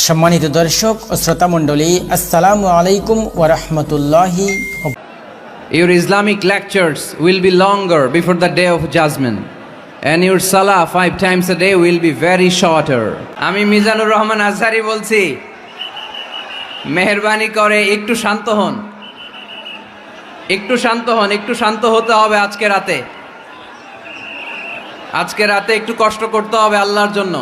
সম্মানিত দর্শক ও শ্রোতা মণ্ডলী, আসসালামু আলাইকুম ওয়া রাহমাতুল্লাহি। Your Islamic lectures will be longer before the day of judgment, and your salah 5 times a day will be very shorter. আমি মিজানুর রহমান আজহারি বলছি, মেহেরবানি করে একটু শান্ত হন, একটু শান্ত হন, একটু শান্ত হতে হবে। আজকে রাতে একটু কষ্ট করতে হবে আল্লাহর জন্য।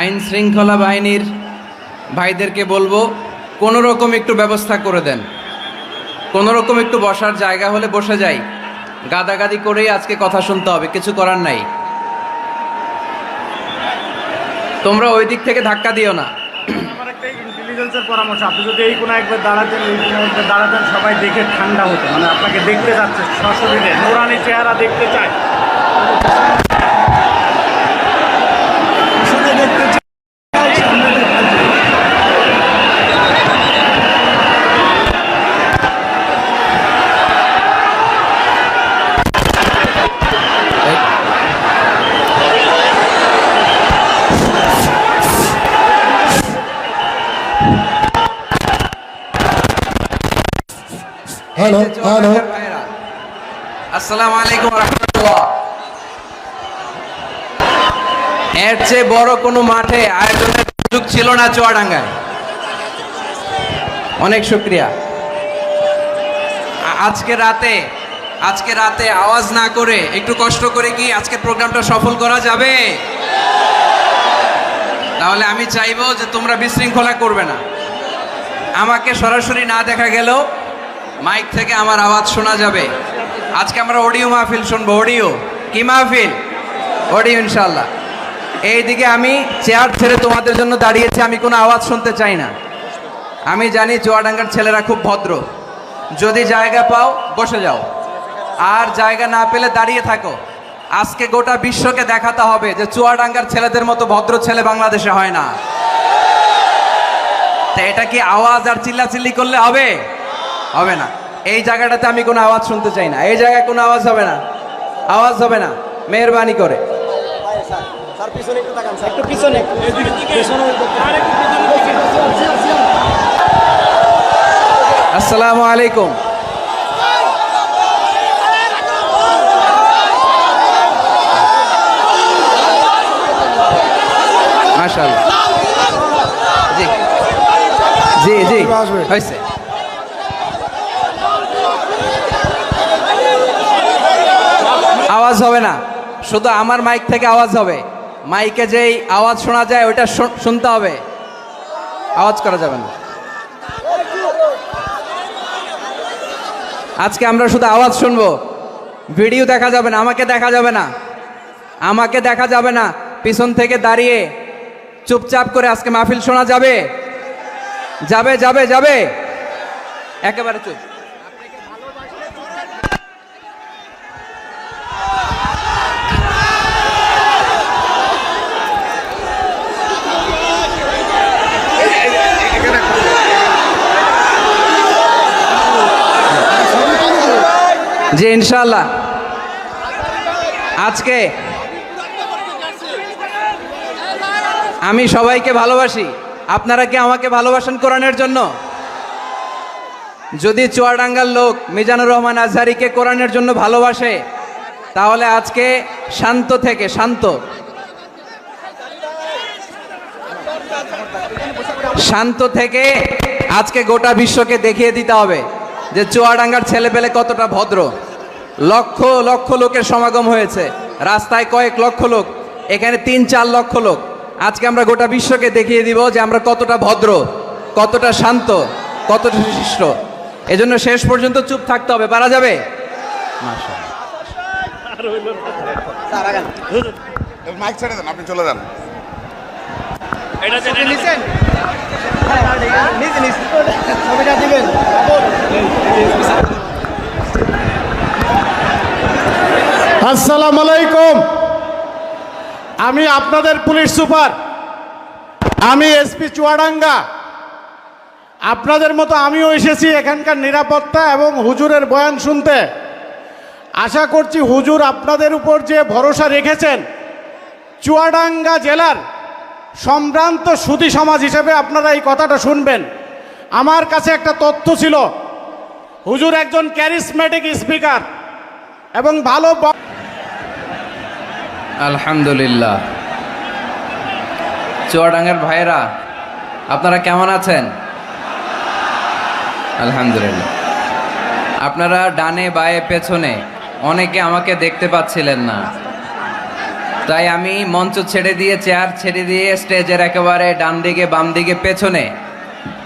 আইন শৃঙ্খলা বাহিনীর ভাইদেরকে বলবো, কোনো রকম একটু ব্যবস্থা করে দেন, কোনো রকম একটু বসার জায়গা হলে বসে যাই। গাদাগাদি করেই আজকে কথা শুনতে হবে, কিছু করার নাই। তোমরা ওই দিক থেকে ধাক্কা দিও না। আমার একটা ইন্টেলিজেন্সের পরামর্শ, আপনি যদি এই কোনো একবার দাঁড়াতেন, ওই কোনো একবার দাঁড়াতেন, সবাই দেখে ঠান্ডা হতো। মানে আপনাকে দেখতে যাচ্ছে, সশরীরে নূরানি চেহারা দেখতে চায়। হ্যালো হ্যালো, আসসালামু আলাইকুম ওয়া রাহমাতুল্লাহ। এর চেয়ে বড় কোনো মাঠে আয়োজনের সুযোগ ছিল না চুয়াডাঙ্গায়। অনেক শুকরিয়া। আজকে রাতে আওয়াজ না করে একটু কষ্ট করে কি আজকে প্রোগ্রামটা সফল করা যাবে? তাহলে আমি চাইবো যে তোমরা বিশৃঙ্খলা করবে না। আমাকে সরাসরি না দেখা গেলেও মাইক থেকে আমার আওয়াজ শোনা যাবে। আজকে আমরা অডিও মাহফিল শুনবো। অডিও কি মাহফিল? অডিও ইনশাল্লাহ। এইদিকে আমি চেয়ার ছেড়ে তোমাদের জন্য দাঁড়িয়েছি, আমি কোনো আওয়াজ শুনতে চাই না। আমি জানি চুয়াডাঙ্গার ছেলেরা খুব ভদ্র। যদি জায়গা পাও বসে যাও, আর জায়গা না পেলে দাঁড়িয়ে থাকো। আজকে গোটা বিশ্বকে দেখাতে হবে যে চুয়াডাঙ্গার ছেলেদের মতো ভদ্র ছেলে বাংলাদেশে হয় না। তো এটা কি আওয়াজ আর চিল্লাচিল্লি করলে হবে? হবে না। এই জায়গাটাতে আমি কোনো আওয়াজ শুনতে চাই না। এই জায়গায় কোনো আওয়াজ হবে না, আওয়াজ হবে না, মেহেরবানি করে। আসসালামু আলাইকুম। মাশাআল্লাহ। জি জি জি, হয়েছে। আওয়াজ হবে না, শুধু আমার মাইক থেকে আওয়াজ হবে। মাইকে যেই আওয়াজ শোনা যায় ওইটা শুনতে হবে, আওয়াজ করা যাবে না। আজকে আমরা শুধু আওয়াজ শুনবো, ভিডিও দেখা যাবে না, আমাকে দেখা যাবে না, আমাকে দেখা যাবে না। পিছন থেকে দাঁড়িয়ে চুপচাপ করে আজকে মাহফিল শোনা যাবে? যাবে যাবে যাবে, একেবারে চুপ। জি ইনশাআল্লাহ। আজকে আমি সবাইকে ভালোবাসি। আপনারা কি আমাকে ভালোবাসেন কোরআনের জন্য? যদি চুয়াডাঙ্গার লোক মিজানুর রহমান আজহারিকে কোরআনের জন্য ভালোবাসে, তাহলে আজকে শান্ত থেকে আজকে গোটা বিশ্বকে দেখিয়ে দিতে হবে যে চুয়াডাঙ্গার ছেলেপেলে কতটা ভদ্র। লক্ষ লক্ষ লোকের সমাগম হয়েছে, রাস্তায় কয়েক লক্ষ লোক, এখানে 3-4 লক্ষ লোক। আজকে আমরা গোটা বিশ্বকে দেখিয়ে দিব যে আমরা কতটা ভদ্র, কতটা শান্ত, কতটা শিষ্ট। এজন্য শেষ পর্যন্ত চুপ থাকতে হবে। পারা যাবে? মাইক ছেড়ে দেন, আপনি চলে যান। আসসালামু আলাইকুম। আমি আপনাদের পুলিশ সুপার, আমি এসপি চুয়াডাঙ্গা। আপনাদের মতো আমিও এসেছি এখানকার নিরাপত্তা এবং হুজুরের বয়ান শুনতে। আশা করছি হুজুর আপনাদের উপর যে ভরসা রেখেছেন, চুয়াডাঙ্গা জেলার সম্ভ্রান্ত সুধী সমাজ হিসেবে আপনারা এই কথাটা শুনবেন। আমার কাছে একটা তথ্য ছিল, হুজুর একজন ক্যারিসমেটিক স্পিকার এবং ভালো আলহামদুলিল্লাহ। চুয়াডাঙ্গার ভাইরা আপনারা কেমন আছেন? আলহামদুলিল্লাহ। আপনারা ডানে বায়ে পেছনে অনেকে আমাকে দেখতে পাচ্ছিলেন না, তাই আমি মঞ্চ ছেড়ে দিয়ে, চেয়ার ছেড়ে দিয়ে স্টেজের একেবারে ডান দিকে বাম দিকে পেছনে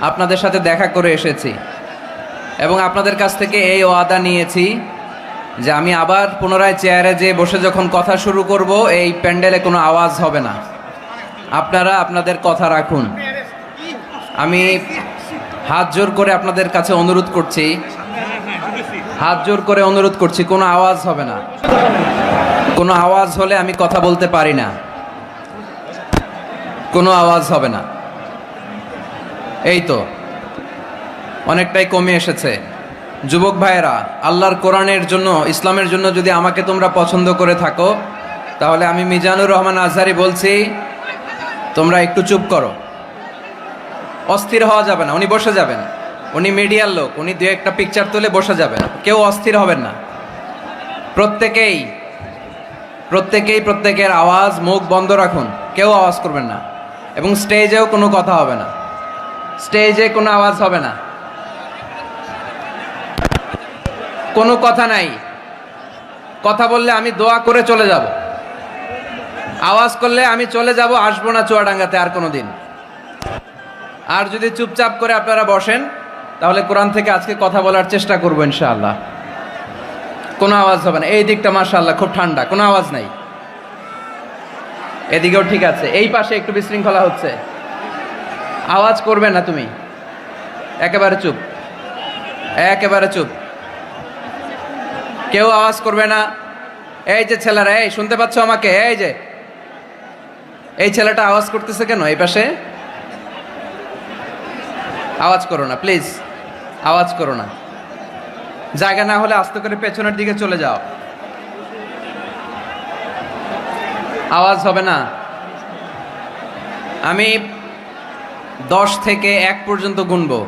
আপনাদের সাথে দেখা করে এসেছি এবং আপনাদের কাছ থেকে এই ওয়াদা নিয়েছি যে আমি আবার পুনরায় চেয়ারে যেয়ে বসে যখন কথা শুরু করব, এই প্যান্ডেলে কোনো আওয়াজ হবে না। আপনারা আপনাদের কথা রাখুন। আমি হাত জোর করে আপনাদের কাছে অনুরোধ করছি, হাত জোর করে অনুরোধ করছি, কোনো আওয়াজ হবে না। কোনো আওয়াজ হলে আমি কথা বলতে পারি না। কোনো আওয়াজ হবে না। এই তো অনেকটাই কমে এসেছে। যুবক ভাইয়েরা, আল্লাহর কোরআনের জন্য, ইসলামের জন্য যদি আমাকে তোমরা পছন্দ করে থাকো, তাহলে আমি মিজানুর রহমান আজহারি বলছি, তোমরা একটু চুপ করো। অস্থির হওয়া যাবে না। উনি বসে যাবেন, উনি মিডিয়ার লোক, উনি দু একটা পিকচার তুলে বসে যাবেন। কেউ অস্থির হবেন না। প্রত্যেকের আওয়াজ, মুখ বন্ধ রাখুন। কেউ আওয়াজ করবেন না এবং স্টেজেও কোনো কথা হবে না। স্টেজে কোনো আওয়াজ হবে না। কোনো কথা নাই। কথা বললে আমি দোয়া করে চলে যাব। আওয়াজ করলে আমি চলে যাব, আসবো না চুয়াডাঙ্গাতে আর কোনো দিন। আর যদি চুপচাপ করে আপনারা বসেন, তাহলে কোরআন থেকে আজকে কথা বলার চেষ্টা করবো ইনশাআল্লাহ। কোনো আওয়াজ হবে না। এই দিকটা মাশাআল্লাহ খুব ঠান্ডা, কোনো আওয়াজ নাই। এদিকেও ঠিক আছে। এই পাশে একটু বিশৃঙ্খলা হচ্ছে। আওয়াজ করবে না তুমি। একেবারে চুপ, একেবারে চুপ। কেউ আওয়াজ করবে না। এই যে ছেলেরা, এই শুনতে পাচ্ছ আমাকে? এই ছেলেটা আওয়াজ করতেছে কেন? এই পাশে আওয়াজ করো না প্লিজ, আওয়াজ করো না। জায়গা না হলে আস্তে করে পেছনের দিকে চলে যাও। আওয়াজ হবে না। আমি 10 থেকে 1 পর্যন্ত গুনবো।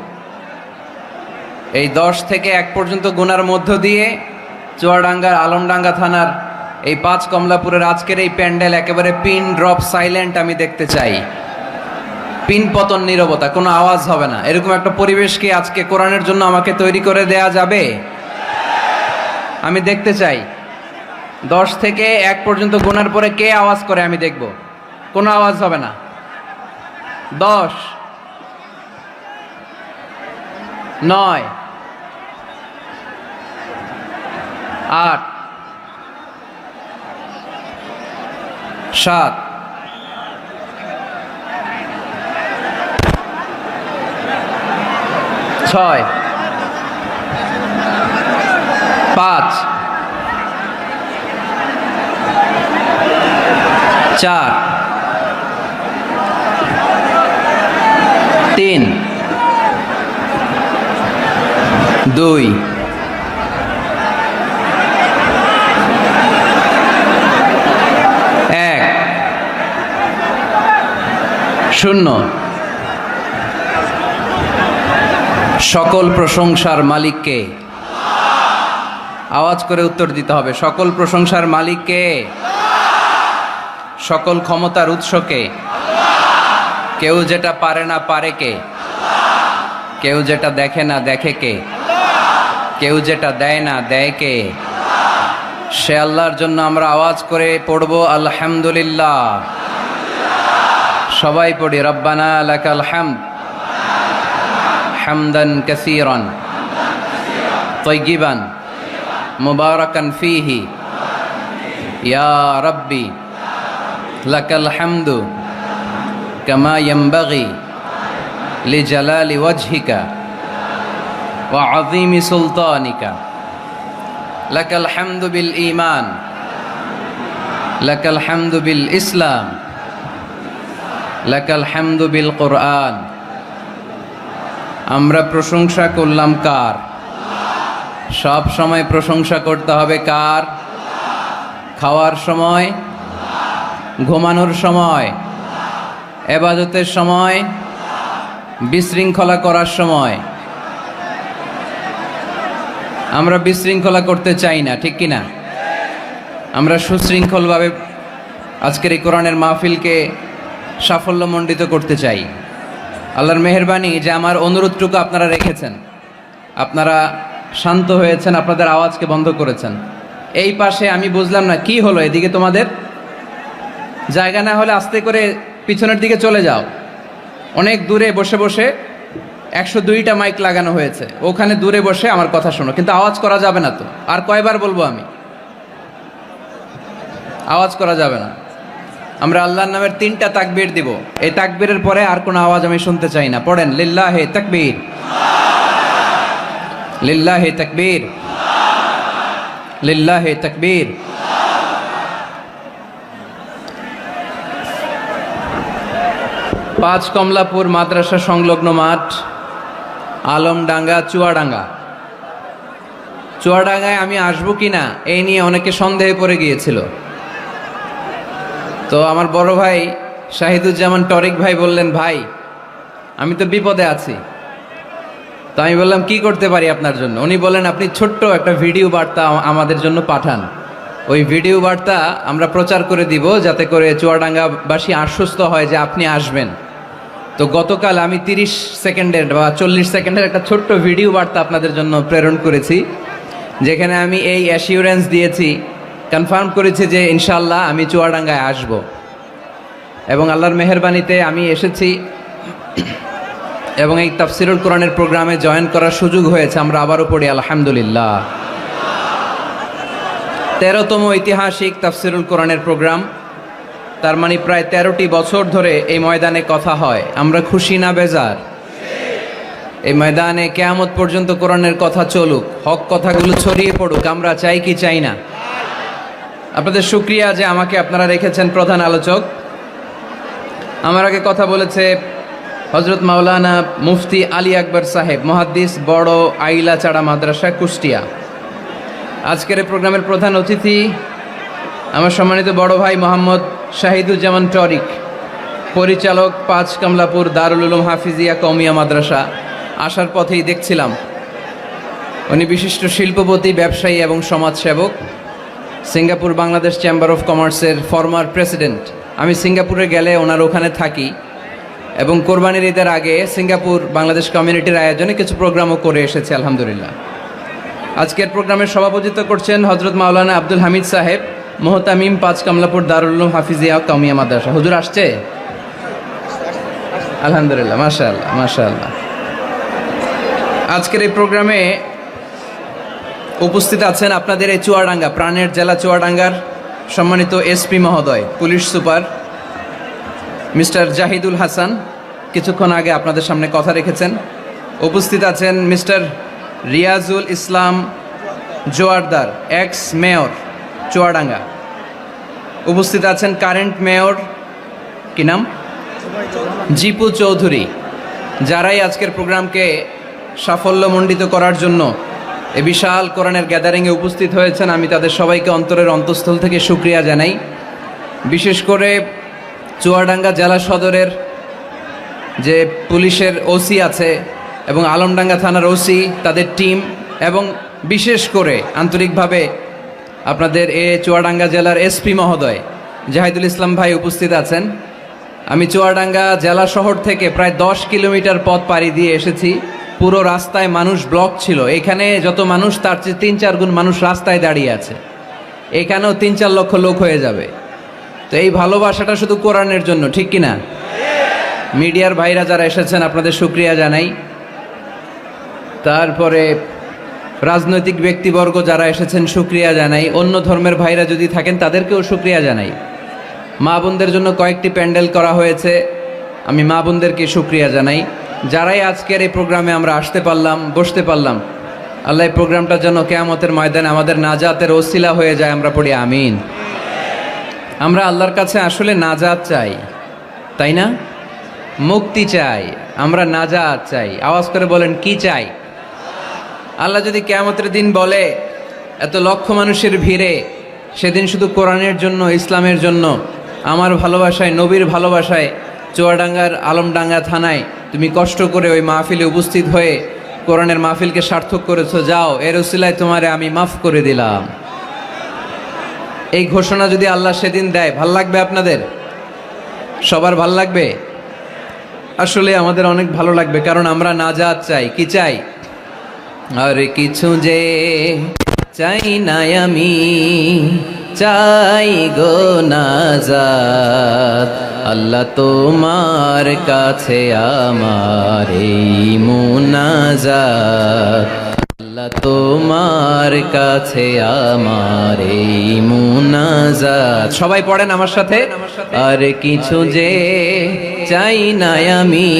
এই 10 থেকে 1 পর্যন্ত গুনার মধ্য দিয়ে চুয়াডাঙ্গার আলমডাঙ্গা থানার এই 5 কমলাপুরের আজকের এই প্যান্ডেল একেবারে পিন ড্রপ সাইলেন্ট আমি দেখতে চাই। পিন পতন নীরবতা, কোনো আওয়াজ হবে না। এরকম একটা পরিবেশ কি আজকে কোরআনের জন্য আমাকে তৈরি করে দেয়া যাবে? আমি দেখতে চাই। 10 থেকে 1 পর্যন্ত গোনার পরে কে আওয়াজ করে আমি দেখব। কোনো আওয়াজ হবে না। 10, 9, 8, 7, 6, 5, 4, 3, 2, 1, 0। সকল প্রশংসার মালিককে। আওয়াজ করে উত্তর দিতে হবে। সকল প্রশংসার মালিককে, সকল ক্ষমতার উৎসকে। কেউ যেটা পারে না পারে কে, কেউ যেটা দেখে না দেখে কে, কেউ যেটা দেয় না দেয় কে। সে আল্লাহর জন্য আমরা আওয়াজ করে পড়ব আলহামদুলিল্লাহ। সবাই পড়ি রব্বানা লাকাল হামদ হামদান কাসীরান তাইয়িবান মুবারাকান ফীহি ইয়া রাব্বি লাকাল হামদু কামা ইয়ানবাগি লিজালালি ওয়াজহিকা ওয়া আযীমি সুলতানিকা। লাকাল হামদু বিল ঈমান, লাকাল হামদু বিল ইসলাম, লাকাল হামদু বিল কুরআন। আমরা প্রশংসা করলাম কার? সব সময় প্রশংসা করতে হবে কার? খাওয়ার সময়, ঘুমানোর সময়, ইবাদতের সময়, বিশৃঙ্খলা করার সময়। আমরা বিশৃঙ্খলা করতে চাই না, ঠিক কি না? আমরা সুশৃঙ্খলভাবে আজকের এই কোরআনের মাহফিলকে সাফল্যমণ্ডিত করতে চাই। আল্লাহর মেহেরবানি যে আমার অনুরোধটুকু আপনারা রেখেছেন, আপনারা শান্ত হয়েছেন, আপনাদের আওয়াজকে বন্ধ করেছেন। এই পাশে আমি বুঝলাম না কি হলো, এদিকে তোমাদের জায়গা না হলে আস্তে করে পিছনের দিকে চলে যাও। অনেক দূরে বসে বসে 102টা মাইক লাগানো হয়েছে, ওখানে দূরে বসে আমার কথা শোনো, কিন্তু আওয়াজ করা যাবে না। তো আর কয়বার বলবো আমি, আওয়াজ করা যাবে না। আমরা আল্লাহর নামের 3টা তাকবীর দিব, এই তাকবীরের পরে আর কোনো আওয়াজ আমি শুনতে চাই না। পড়েন লিল্লাহে তাকবীর, লিল্লাহে তাকবীর, লিল্লাহে তাকবীর। পাঁচ কমলাপুর মাদ্রাসা সংলগ্ন মাঠ, আলমডাঙ্গা, চুয়াডাঙ্গা। চুয়াডাঙ্গায় আমি আসবো কিনা এই নিয়ে অনেকে সন্দেহে পড়ে গিয়েছিল। তো আমার বড় ভাই শাহিদুজ্জামান টরিক ভাই বললেন, ভাই আমি তো বিপদে আছি। তো আমি বললাম কি করতে পারি আপনার জন্য? উনি বললেন, আপনি ছোট্ট একটা ভিডিও বার্তা আমাদের জন্য পাঠান, ওই ভিডিও বার্তা আমরা প্রচার করে দিব, যাতে করে চুয়াডাঙ্গাবাসী আশ্বস্ত হয় যে আপনি আসবেন। তো গতকাল আমি 30 সেকেন্ডের বা 40 সেকেন্ডের একটা ছোট্ট ভিডিও বার্তা আপনাদের জন্য প্রেরণ করেছি, যেখানে আমি এই অ্যাসিউরেন্স দিয়েছি, কনফার্ম করেছি যে ইনশাল্লাহ আমি চুয়াডাঙ্গায় আসব। এবং আল্লাহর মেহেরবানিতে আমি এসেছি এবং এই তাফসিরুল কোরআনের প্রোগ্রামে জয়েন করার সুযোগ হয়েছে। আমরা আবারও পড়ি আলহামদুলিল্লাহ। 13তম ঐতিহাসিক তাফসিরুল কোরআনের প্রোগ্রাম, তার মানে প্রায় 13টি বছর ধরে এই ময়দানে কথা হয়। আমরা খুশি না বেজার? এই ময়দানে কিয়ামত পর্যন্ত কোরআনের কথা চলুক, হক কথাগুলো ছড়িয়ে পড়ুক, আমরা চাই কি চাই না? আপনাদের শুকরিয়া যে আমাকে আপনারা রেখেছেন প্রধান আলোচক। আমার আগে কথা বলেছে হজরত মাওলানা মুফতি আলী আকবর সাহেব, মুহাদ্দিস, বড় আইলাচাড়া মাদ্রাসা, কুষ্টিয়া। আজকের এই প্রোগ্রামের প্রধান অতিথি আমার সম্মানিত বড় ভাই মোহাম্মদ শাহিদুজ্জামান টরিক, পরিচালক, 5 কমলাপুর দারুল উলুম হাফিজিয়া কওমিয়া মাদ্রাসা। আসার পথেই দেখছিলাম উনি বিশিষ্ট শিল্পপতি, ব্যবসায়ী এবং সমাজসেবক, সিঙ্গাপুর বাংলাদেশ চেম্বার অফ কমার্সের ফরমার প্রেসিডেন্ট। আমি সিঙ্গাপুরে গেলে ওনার ওখানে থাকি এবং কোরবানির ঈদের আগে সিঙ্গাপুর বাংলাদেশ কমিউনিটির আয়োজনে কিছু প্রোগ্রামও করে এসেছে আলহামদুলিল্লাহ। আজকের প্রোগ্রামের সভাপতিত্ব করছেন হজরত মাওলানা আব্দুল হামিদ সাহেব, মোহতামিম, 5 কমলাপুর দারুল উলুম হাফিজিয়া কওমিয়া মাদ্রাসা। হুজুর আসছে? আলহামদুলিল্লাহ, মাশাআল্লাহ মাশাআল্লাহ। আজকের এই প্রোগ্রামে উপস্থিত আছেন আপনাদের এই চুয়াডাঙ্গা, প্রাণের জেলা চুয়াডাঙ্গার সম্মানিত এসপি মহোদয়, police super mister Zahidul Hasan, কিছুক্ষণ আগে আপনাদের সামনে কথা রেখেছেন। উপস্থিত আছেন mister Riazul Islam Joardar, ex mayor Chuadanga. উপস্থিত আছেন কারেন্ট মেয়র, কি নাম? জিপু চৌধুরী। যারাই আজকের প্রোগ্রামকে সাফল্যমণ্ডিত করার জন্য এই বিশাল কোরআনের গ্যাদারিংয়ে উপস্থিত হয়েছেন, আমি তাদের সবাইকে অন্তরের অন্তঃস্থল থেকে শুকরিয়া জানাই। বিশেষ করে চুয়াডাঙ্গা জেলা সদরের যে পুলিশের ওসি আছে এবং আলমডাঙ্গা থানার ওসি, তাদের টিম, এবং বিশেষ করে আন্তরিকভাবে আপনাদের চুয়াডাঙ্গা জেলার এসপি মহোদয় জাহিদুল ইসলাম ভাই উপস্থিত আছেন। আমি চুয়াডাঙ্গা জেলা শহর থেকে প্রায় 10 কিলোমিটার পথ পাড়ি দিয়ে এসেছি। পুরো রাস্তায় মানুষ ব্লক ছিল। এখানে যত মানুষ তার চেয়ে 3-4 গুণ মানুষ রাস্তায় দাঁড়িয়ে আছে। এখানেও 3-4 লক্ষ লোক হয়ে যাবে। তো এই ভালোবাসাটা শুধু কোরআনের জন্য, ঠিক কিনা? মিডিয়ার ভাইরা যারা এসেছেন আপনাদের শুকরিয়া জানাই। তারপরে রাজনৈতিক ব্যক্তিবর্গ যারা এসেছেন শুকরিয়া জানাই। অন্য ধর্মের ভাইরা যদি থাকেন তাদেরকেও শুকরিয়া জানাই। মা বোনদের জন্য কয়েকটি প্যান্ডেল করা হয়েছে, আমি মা বোনদেরকে শুকরিয়া জানাই। যারাই আজকের এই প্রোগ্রামে আমরা আসতে পারলাম, বসতে পারলাম, আল্লাহ এই প্রোগ্রামটা যেন কিয়ামতের ময়দানে আমাদের নাজাতের ওসিলা হয়ে যায়, আমরা পড়ি আমিন। আমরা আল্লাহর কাছে আসলে নাজাত চাই, তাই না? মুক্তি চাই, আমরা নাজাত চাই। আওয়াজ করে বলেন, কি চাই? আল্লাহ যদি কিয়ামতের দিন বলে এত লক্ষ মানুষের ভিড়ে সেদিন শুধু কোরআনের জন্য, ইসলামের জন্য, আমার ভালোবাসায়, নবীর ভালোবাসায় চুয়াডাঙ্গার আলমডাঙ্গা থানায় তুমি কষ্ট করে ওই মাহফিলে উপস্থিত হয়ে কোরআনের মাহফিলকে সার্থক করেছো, যাও, এর উসিলায় তোমারে আমি মাফ করে দিলাম। এই ঘোষণা যদি আল্লাহ সেদিন দেয়, ভাল লাগবে আপনাদের? সবার ভাল লাগবে? আসলে আমাদের অনেক ভালো লাগবে, কারণ আমরা নাজাত চাই। কি চাই? আর কিছু যে চাই না আমি, চাই গো নাজাত। আল্লাহ তোমার কাছে আমার এই মুনাজাত, আল্লাহ তোমার কাছে আমার এই মুনাজাত। সবাই পড়েন আমার সাথে, আর কিছু যে চাই না আমি,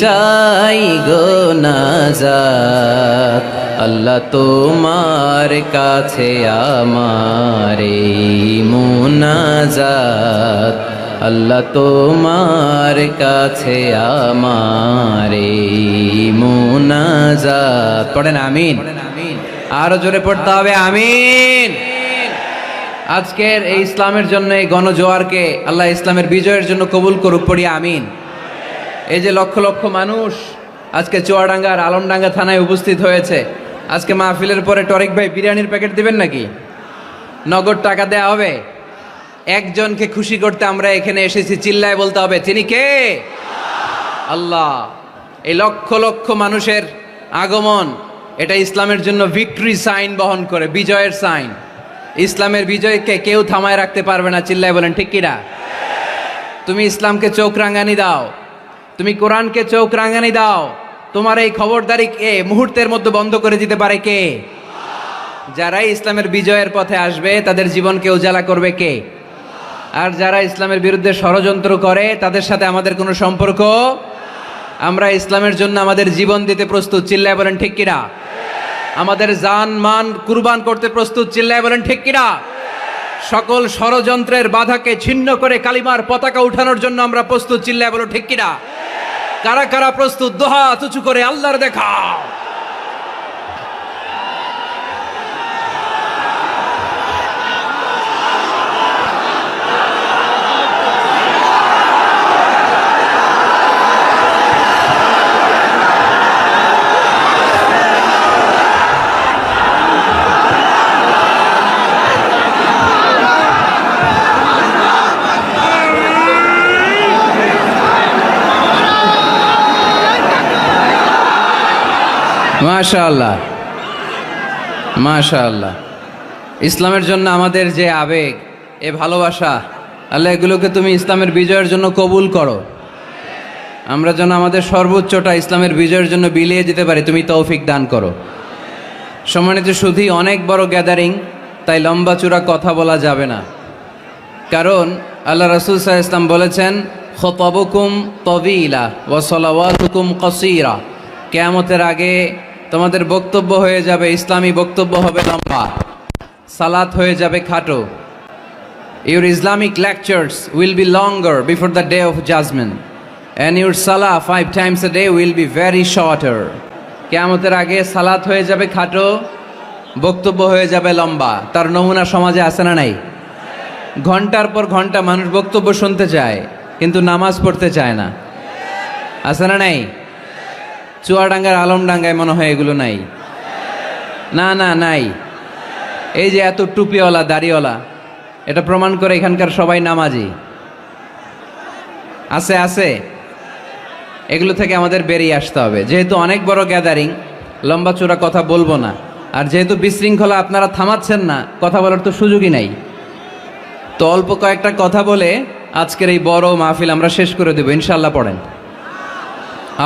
চাই গো নাজাত। আল্লাহ তোমার কাছে আমার এই মুনাজাত, আল্লাহ তোমার কাছে আমার এই মুনাজাত। পড়েন আমিন। আরো জোরে পড়তে হবে আমিন। আজকের এই ইসলামের জন্য এই গণজোয়ারকে আল্লাহ ইসলামের বিজয়ের জন্য কবুল করুক, পড়ি আমিন। এই যে লক্ষ লক্ষ মানুষ আজকে চুয়াডাঙ্গার আলমডাঙ্গা থানায় উপস্থিত হয়েছে, আজকে মাহফিলের পরে টরিক ভাই বিরিয়ানির প্যাকেট দিবেন নাকি? নগদ টাকা দেয়া হবে? একজনকে খুশি করতে আমরা এখানে এসেছি, চিল্লায় বলতে হবে তিনি কে? আল্লাহ। এই লক্ষ লক্ষ মানুষের আগমন, এটা ইসলামের জন্য ভিক্টরি সাইন বহন করে, বিজয়ের সাইন। ইসলামের বিজয়কে কেউ থামায় রাখতে পারবে না, চিল্লায় বলেন ঠিক কিনা? তুমি ইসলামকে চোখ রাঙানি দাও, তুমি কোরআনকে চোখ রাঙানি দাও, তোমার এই খবরদারি কে মুহূর্তের মধ্যে বন্ধ করে দিতে পারে? কে? যারাই ইসলামের বিজয়ের পথে আসবে তাদের জীবনকে উজালা করবে কে? আর যারা ইসলামের বিরুদ্ধে ষড়যন্ত্র করে তাদের সাথে আমাদের কোনো সম্পর্ক। আমরা ইসলামের জন্য আমাদের জীবন দিতে প্রস্তুত, চিল্লায় বলেন ঠিক কিনা? আমাদের জান মান কুরবান করতে প্রস্তুত, চিল্লায় বলেন ঠিক কিনা? সকল ষড়যন্ত্রের বাধাকে ছিন্ন করে কালিমার পতাকা উঠানোর জন্য আমরা প্রস্তুত, চিল্লায় বলো ঠিক কিনা? কারা কারা প্রস্তুত? দুহাত উঁচু করে আল্লাহর দেখাও। মাশাআল্লাহ, মাশাআল্লাহ। ইসলামের জন্য আমাদের যে আবেগ, এ ভালোবাসা, আল্লাহ এগুলোকে তুমি ইসলামের বিজয়ের জন্য কবুল করো। আমরা যেন আমাদের সর্বোচ্চটা ইসলামের বিজয়ের জন্য বিলিয়ে দিতে পারি, তুমি তৌফিক দান করো। সম্মানিত সুধী, অনেক বড় গ্যাদারিং, তাই লম্বা চূড়া কথা বলা যাবে না, কারণ আল্লাহ রাসূল সাল্লাল্লাহু আলাইহি ওয়াসাল্লাম বলেছেন, খুতাবুকুম তাওয়িলা ওয়া সালাওয়াতুকুম কাসীরা। কিয়ামতের আগে তোমাদের বক্তব্য হয়ে যাবে, ইসলামী বক্তব্য হবে লম্বা, সালাত হয়ে যাবে খাটো। Your Islamic lectures will be longer before the day of judgment, and your salah 5 times a day will be very shorter. কিয়ামতের আগে সালাত হয়ে যাবে খাটো, বক্তব্য হয়ে যাবে লম্বা। তার নমুনা সমাজে আছে না নাই? ঘন্টার পর ঘন্টা মানুষ বক্তব্য শুনতে চায়, কিন্তু নামাজ পড়তে চায় না, আছে না নাই? চুয়াডাঙ্গার আলমডাঙ্গায় মনে হয় এগুলো নাই। না না নাই। এই যে এত টুপিওয়ালা দাড়িওয়ালা, এটা প্রমাণ করে এখানকার সবাই নামাজি। আছে আছে, এগুলো থেকে আমাদের বেরিয়ে আসতে হবে। যেহেতু অনেক বড় গ্যাদারিং, লম্বা চূড়া কথা বলবো না। আর যেহেতু বিশৃঙ্খলা আপনারা থামাচ্ছেন না, কথা বলার তো সুযোগই নাই। তো অল্প কয়েকটা কথা বলে আজকের এই বড় মাহফিল আমরা শেষ করে দেবো ইনশাআল্লাহ। পড়েন,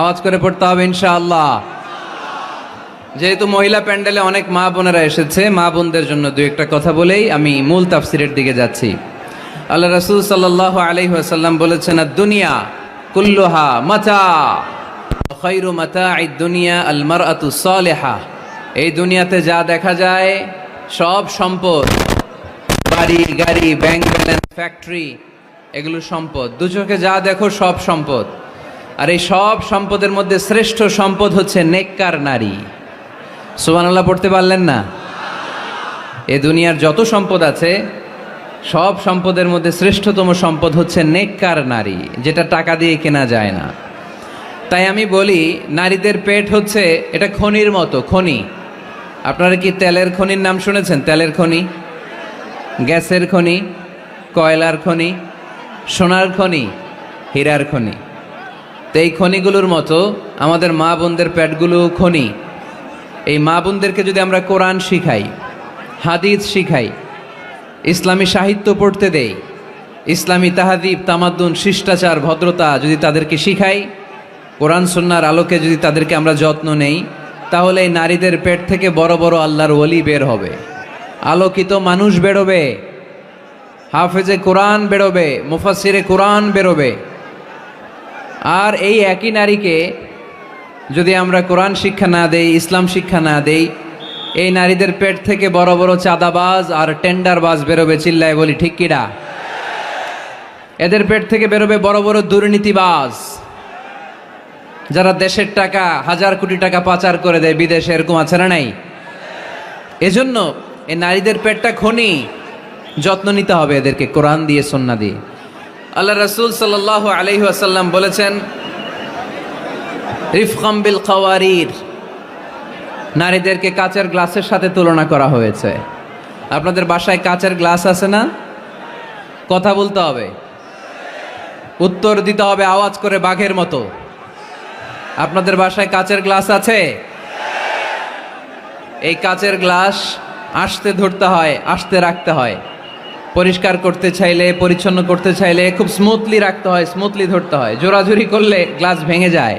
আওয়াজ করে পড়তে হবে ইনশাআল্লাহ। যেহেতু মহিলা প্যান্ডেলে অনেক মা বোনেরা এসেছে, মা বোনদের জন্য দু একটা কথা বলেই আমি মূল তাফসিরের দিকে যাচ্ছি। আল্লাহ রাসূল সাল্লাল্লাহু আলাইহি ওয়াসাল্লাম বলেছেন, দুনিয়া কুল্লুহা মাতা, খায়রু মাতাঈদ দুনিয়া আল মারআতু সালিহা। এই দুনিয়াতে যা দেখা যায় সব সম্পদ, বাড়ি গাড়ি, ব্যাংক ব্যালেন্স, ফ্যাক্টরি, এগুলো সম্পদ। দু চোখে যা দেখো সব সম্পদ। আর এই সব সম্পদের মধ্যে শ্রেষ্ঠ সম্পদ হচ্ছে নেককার নারী। সুবহানাল্লাহ পড়তে পারলেন না? এ দুনিয়ার যত সম্পদ আছে সব সম্পদের মধ্যে শ্রেষ্ঠতম সম্পদ হচ্ছে নেককার নারী, যেটা টাকা দিয়ে কেনা যায় না। তাই আমি বলি, নারীদের পেট হচ্ছে এটা খনির মতো, খনি। আপনারা কি তেলের খনির নাম শুনেছেন? তেলের খনি, গ্যাসের খনি, কয়লার খনি, সোনার খনি, হীরার খনি। তো এই খনিগুলোর মতো আমাদের মা বোনদের পেটগুলো খনি। এই মা বোনদেরকে যদি আমরা কোরআন শিখাই, হাদিস শিখাই, ইসলামী সাহিত্য পড়তে দেই, ইসলামী তাহাদিব, তামাদ্দুন, শিষ্টাচার, ভদ্রতা যদি তাদেরকে শিখাই, কোরআন সুন্নাহর আলোকে যদি তাদেরকে আমরা যত্ন নেই, তাহলে এই নারীদের পেট থেকে বড় বড় আল্লাহর ওলি বের হবে, আলোকিত মানুষ বেরোবে, হাফেজে কোরআন বেরোবে, মুফাসসিরে কোরআন বেরোবে। আর এই একই নারীকে যদি আমরা কোরআন শিক্ষা না দেই, ইসলাম শিক্ষা না দেই, এই নারীদের পেট থেকে বড় বড় চাঁদাবাজ আর টেন্ডারবাজ বেরোবে। চিল্লায় বলি ঠিক কিনা? এদের পেট থেকে বেরোবে বড় বড় দুর্নীতিবাজ, যারা দেশের টাকা, হাজার কোটি টাকা পাচার করে দেয় বিদেশে, এরকম আছে না নাই? এজন্য এই নারীদের পেটটা খনি, যত্ন নিতে হবে এদেরকে কোরআন দিয়ে, সুন্নাহ দিয়ে। আল্লাহ রাসূল সাল্লাল্লাহু আলাইহি ওয়াসাল্লাম বলেছেন, রিফকাম বিল কাওয়ারির, নারীদেরকে কাচের গ্লাসের সাথে তুলনা করা হয়েছে। আপনাদের বাসায় কাচের গ্লাস আছে না? কথা বলতে হবে, উত্তর দিতে হবে আওয়াজ করে বাঘের মতো। আপনাদের বাসায় কাচের গ্লাস আছে? এই কাচের গ্লাস আস্তে ধরতে হয়, আস্তে রাখতে হয়। পরিষ্কার করতে চাইলে, পরিচ্ছন্ন করতে চাইলে খুব স্মুথলি রাখতে হয়, স্মুথলি ধরতে হয়। জোরাজুরি করলে গ্লাস ভেঙে যায়।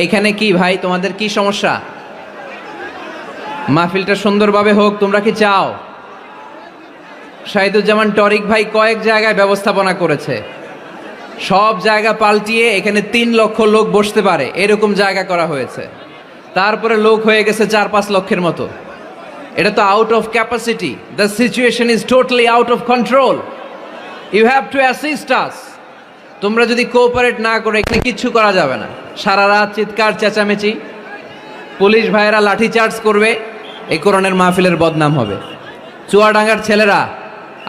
এইখানে কি ভাই, তোমাদের কি সমস্যা? মাহফিলটা সুন্দরভাবে হোক, তোমরা কি চাও? শাহিদুজ্জামান টরিক ভাই কয়েক জায়গায় ব্যবস্থাপনা করেছে, সব জায়গা পাল্টিয়ে এখানে 3 লক্ষ লোক বসতে পারে এরকম জায়গা করা হয়েছে। তারপরে লোক হয়ে গেছে 4-5 লক্ষের মতো। এটা তো out of capacity. The situation is totally out of control. You have to assist us. তোমরা যদি কোঅপারেট না করে এখানে কিচ্ছু করা যাবে না। সারা রাত চিৎকার চেঁচামেচি, পুলিশ ভাইয়েরা লাঠি চার্জ করবে, এই কোরআনের মাহফিলের বদনাম হবে। চুয়াডাঙ্গার ছেলেরা,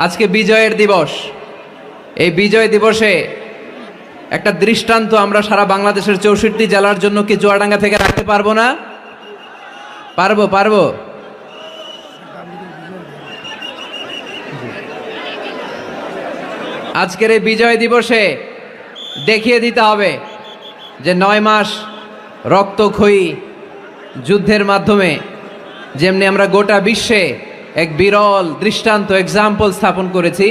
আজকে বিজয়ের দিবস, এই বিজয় দিবসে একটা দৃষ্টান্ত আমরা সারা বাংলাদেশের 64 জেলার জন্য কি চুয়াডাঙ্গা থেকে রাখতে পারবো না? পারবো। আজকের এই বিজয় দিবসে দেখিয়ে দিতে হবে যে 9 মাস রক্তক্ষয়ী যুদ্ধের মাধ্যমে যেমনি আমরা গোটা বিশ্বে এক বিরল দৃষ্টান্ত, এক্সাম্পল স্থাপন করেছি,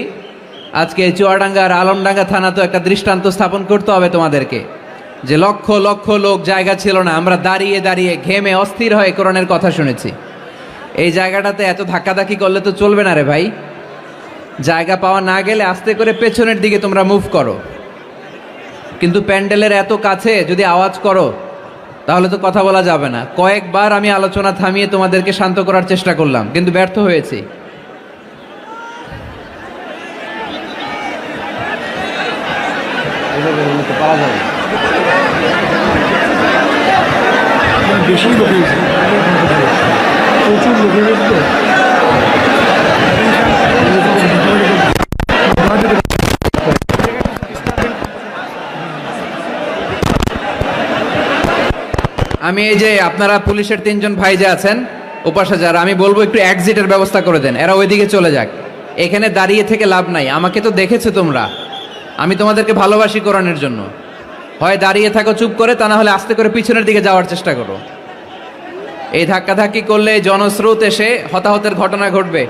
আজকে চুয়াডাঙ্গার আলমডাঙ্গা থানা তো একটা দৃষ্টান্ত স্থাপন করতে হবে তোমাদেরকে, যে লক্ষ লক্ষ লোক জায়গা ছিল না, আমরা দাঁড়িয়ে দাঁড়িয়ে ঘেমে অস্থির হয়ে কোরআনের কথা শুনেছি। এই জায়গাটাতে এত ধাক্কাধাক্কি করলে তো চলবে না রে ভাই। জায়গা পাওয়া না গেলে আস্তে করে পেছনের দিকে তোমরা মুভ করো, কিন্তু প্যান্ডেলের এত কাছে যদি আওয়াজ করো তাহলে তো কথা বলা যাবে না। কয়েকবার আমি আলোচনা থামিয়ে তোমাদেরকে শান্ত করার চেষ্টা করলাম, কিন্তু ব্যর্থ হয়েছি। বেশি লোক প্রচুর লোক আমি এই যে আপনারা পুলিশের 3 জন ভাই যে আছেন উপাসা, যারা, আমি বলবো একটু এক্সিটের ব্যবস্থা করে দেন, এরা ওইদিকে চলে যাক। এখানে দাঁড়িয়ে থেকে লাভ নাই। আমাকে তো দেখেছো তোমরা, আমি তোমাদেরকে ভালোবাসি কোরআনের জন্য। হয় দাঁড়িয়ে থাকো চুপ করে, তা না হলে আস্তে করে পিছনের দিকে যাওয়ার চেষ্টা করো। এই ধাক্কাধাক্কি করলে জনস্রোত এসে হতাহতের ঘটনা ঘটবে,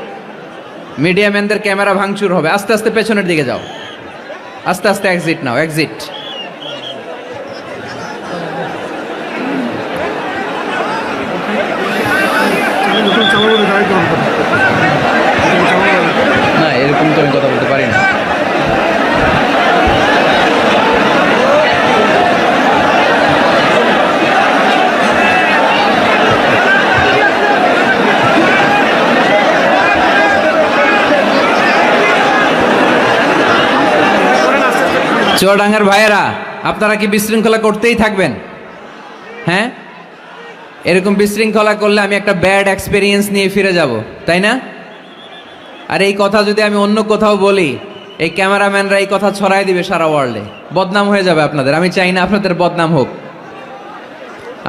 মিডিয়া ম্যানদের ক্যামেরা ভাঙচুর হবে। আস্তে আস্তে পেছনের দিকে যাও, আস্তে আস্তে এক্সিট নাও, এক্সিট। না, এরকম তো আমি কথা বলতে পারি না। চুয়াডাঙ্গার ভাইয়েরা, আপনারা কি বিশৃঙ্খলা করতেই থাকবেন? হ্যাঁ, এরকম বিশৃঙ্খলা করলে আমি একটা ব্যাড এক্সপিরিয়েন্স নিয়ে ফিরে যাব, তাই না? আর এই কথা যদি আমি অন্য কোথাও বলি, এই ক্যামেরাম্যানরা এই কথা ছড়াই দিবে সারা ওয়ার্ল্ডে, বদনাম হয়ে যাবে আপনাদের। আমি চাই না আপনাদের বদনাম হোক।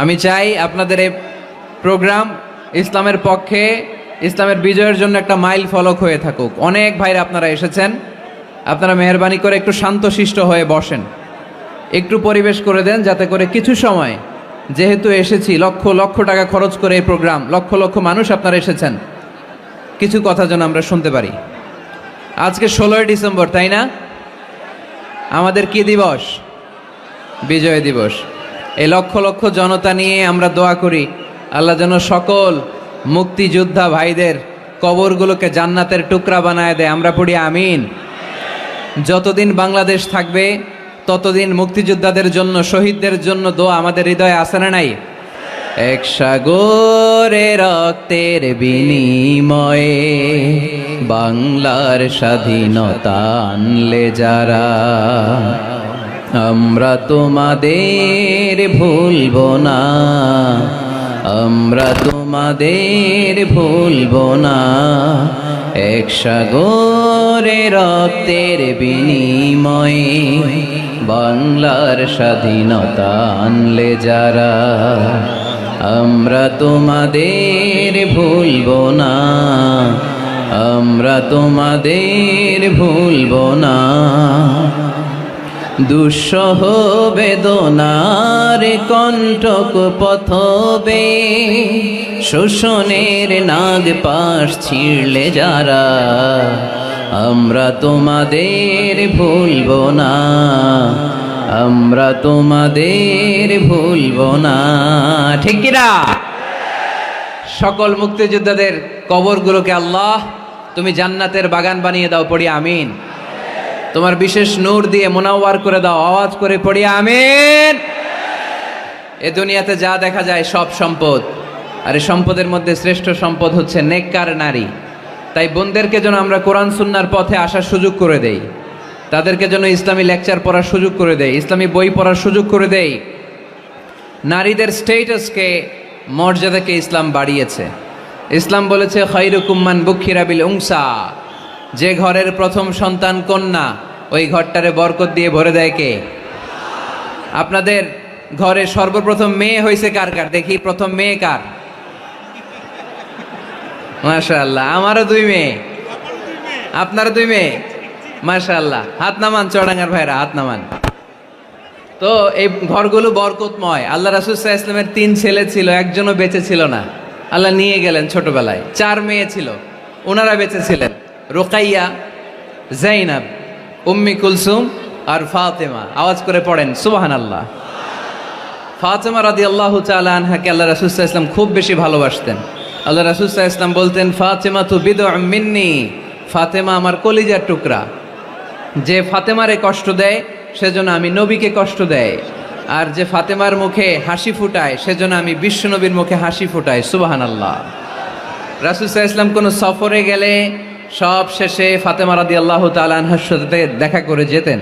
আমি চাই আপনাদের এই প্রোগ্রাম ইসলামের পক্ষে, ইসলামের বিজয়ের জন্য একটা মাইল ফলক হয়ে থাকুক। অনেক ভাইরা আপনারা এসেছেন, আপনারা মেহরবানি করে একটু শান্তশিষ্ট হয়ে বসেন, একটু পরিবেশ করে দেন, যাতে করে কিছু সময়, যেহেতু এসেছি লক্ষ লক্ষ টাকা খরচ করে এই প্রোগ্রাম, লক্ষ লক্ষ মানুষ আপনারা এসেছেন, কিছু কথা যেন আমরা শুনতে পারি। আজকে 16ই ডিসেম্বর, তাই না? আমাদের কি দিবস? বিজয় দিবস। এই লক্ষ লক্ষ জনতা নিয়ে আমরা দোয়া করি আল্লাহ যেন সকল মুক্তিযোদ্ধা ভাইদের কবরগুলোকে জান্নাতের টুকরা বানায় দেয়। আমরা পড়ি আমিন। যতদিন বাংলাদেশ থাকবে ততদিন মুক্তিযোদ্ধাদের জন্য, শহীদদের জন্য দোয়া আমাদের হৃদয়ে আছে না নাই? এক সাগরে রক্তের বিনিময়ে বাংলার স্বাধীনতা আনলে যারা, আমরা তোমাদের ভুলব না, আমরা তোমাদের ভুলব না। এক সাগরে রক্তের বিনিময়ে বাংলার স্বাধীনতা আনলে যারা, আমরা তোমাদের ভুলব না, আমরা তোমাদের ভুলব না। দুঃসহ বেদনার কণ্টক পথবে শোষণের নাগ পাশ ছিঁড়লে যারা, আমরা তোমাদের ভুলব না, আমরা তোমাদের ভুলব না। ঠিক কিনা? সকল মুক্তিযোদ্ধাদের কবরগুলোকে আল্লাহ তুমি জান্নাতের বাগান বানিয়ে দাও, পড়ি আমিন। তোমার বিশেষ নূর দিয়ে মুনাওয়ার করে দাও, আওয়াজ করে পড়ি আমিন। এ দুনিয়াতে যা দেখা যায় সব সম্পদ, আর এই সম্পদের মধ্যে শ্রেষ্ঠ সম্পদ হচ্ছে নেককার নারী। তাই বোনদেরকে যেন আমরা কোরআন সুন্নাহর পথে আসার সুযোগ করে দেই, তাদেরকে যেন ইসলামী লেকচার পড়ার সুযোগ করে দেই, ইসলামী বই পড়ার সুযোগ করে দেই। নারীদের স্টেটাসকে, মর্যাদাকে ইসলাম বাড়িয়েছে। ইসলাম বলেছে খায়রুকুম মান বুখিরা বিল উনসা, যে ঘরের প্রথম সন্তান কন্যা, ওই ঘরটারে বরকত দিয়ে ভরে দেয় কে? আপনাদের ঘরে সর্বপ্রথম মেয়ে হয়েছে কার কার? দেখি প্রথম মেয়ে কার? মাশাআল্লাহ, আমারও 2 মেয়ে, আপনারও 2 মেয়ে, মাশাআল্লাহ। হাত নামান চড়াঙ্গার ভাইরা, হাত নামান। তো এই ঘরগুলো বরকতময়। আল্লাহ রাসূল সাল্লাল্লাহু আলাইহি ওয়াসাল্লামের 3 ছেলে ছিল, একজনও বেঁচে ছিল না, আল্লাহ নিয়ে গেলেন ছোটবেলায়। 4 মেয়ে ছিল, ওনারা বেঁচে ছিলেন, রুকাইয়া, জাইনাব, উম্মি কুলসুম আর ফাতেমা। আওয়াজ করে পড়েন সুবহানাল্লাহ। ফাতেমা রাদিয়াল্লাহু তাআলা আনহাকে আল্লাহ রাসূল সাল্লাল্লাহু আলাইহি ওয়াসাল্লাম খুব বেশি ভালোবাসতেন। আল্লাহ রাসূল সাল্লাল্লাহু আলাইহি ওয়াসাল্লাম বলতেন, ফাতেমা তু বিদউম মিন্নি, ফাতেমা আমার কলিজার টুকরা। যে ফাতেমারে কষ্ট দেয় সেজন্য আমি নবীকে কষ্ট দেয়, আর যে ফাতেমার মুখে হাসি ফুটায় সেজন্য আমি বিশ্বনবীর মুখে হাসি ফুটাই। সুবহানাল্লাহ। রাসূল সাল্লাল্লাহু আলাইহি ওয়াসাল্লাম কোনো সফরে গেলে সব শেষে ফাতেমা রাদিয়াল্লাহু তাআলা আনহার সাথে দেখা করে যেতেন।